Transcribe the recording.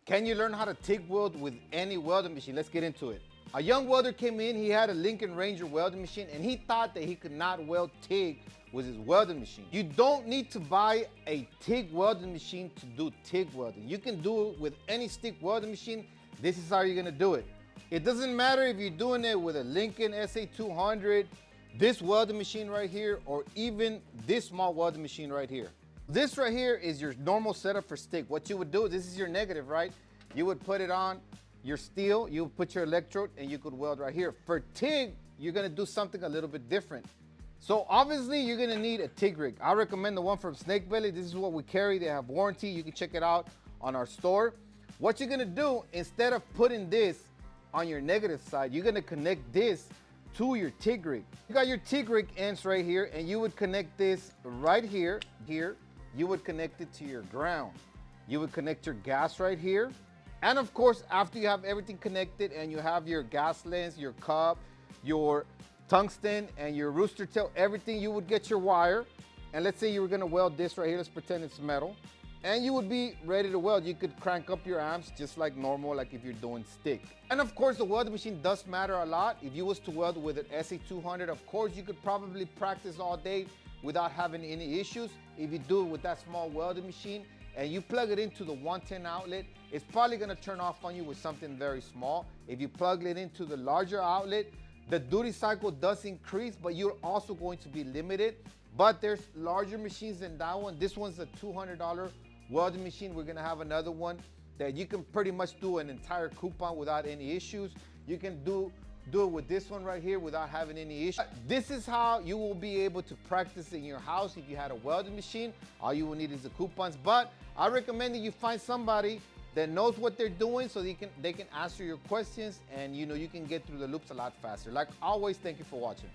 Can you learn how to TIG weld with any welding machine? Let's get into it. A young welder came in, he had a Lincoln Ranger welding machine, and he thought that he could not weld TIG with his welding machine. You don't need to buy a TIG welding machine to do TIG welding. You can do it with any stick welding machine. This is how you're gonna do it. It doesn't matter if you're doing it with a Lincoln SA200, this welding machine right here, or even this small welding machine right here. This right here is your normal setup for stick. What you would do, this is your negative, right? You would put it on your steel, you would put your electrode, and you could weld right here. For TIG, you're gonna do something a little bit different. So obviously you're gonna need a TIG rig. I recommend the one from Snake Belly. This is what we carry. They have warranty. You can check it out on our store. What you're gonna do, instead of putting this on your negative side, you're gonna connect this to your TIG rig. You got your TIG rig ends right here, and you would connect this right here. You would connect it to your ground. You would connect your gas right here. And of course, after you have everything connected and you have your gas lens, your cup, your tungsten, and your rooster tail, everything, you would get your wire. And let's say you were gonna weld this right here, let's pretend it's metal. And you would be ready to weld. You could crank up your amps just like normal, like if you're doing stick. And of course, the welding machine does matter a lot. If you was to weld with an SA200, of course, you could probably practice all day without having any issues. If you do it with that small welding machine and you plug it into the 110 outlet, it's probably gonna turn off on you with something very small. If you plug it into the larger outlet, the duty cycle does increase, but you're also going to be limited. But there's larger machines than that one. This one's a $200 welding machine. We're gonna have another one that you can pretty much do an entire coupon without any issues. You can do it with this one right here without having any issues. This is how you will be able to practice in your house. If you had a welding machine, all you will need is the coupons. But I recommend that you find somebody that knows what they're doing so they can answer your questions, and you can get through the loops a lot faster. Like always, thank you for watching.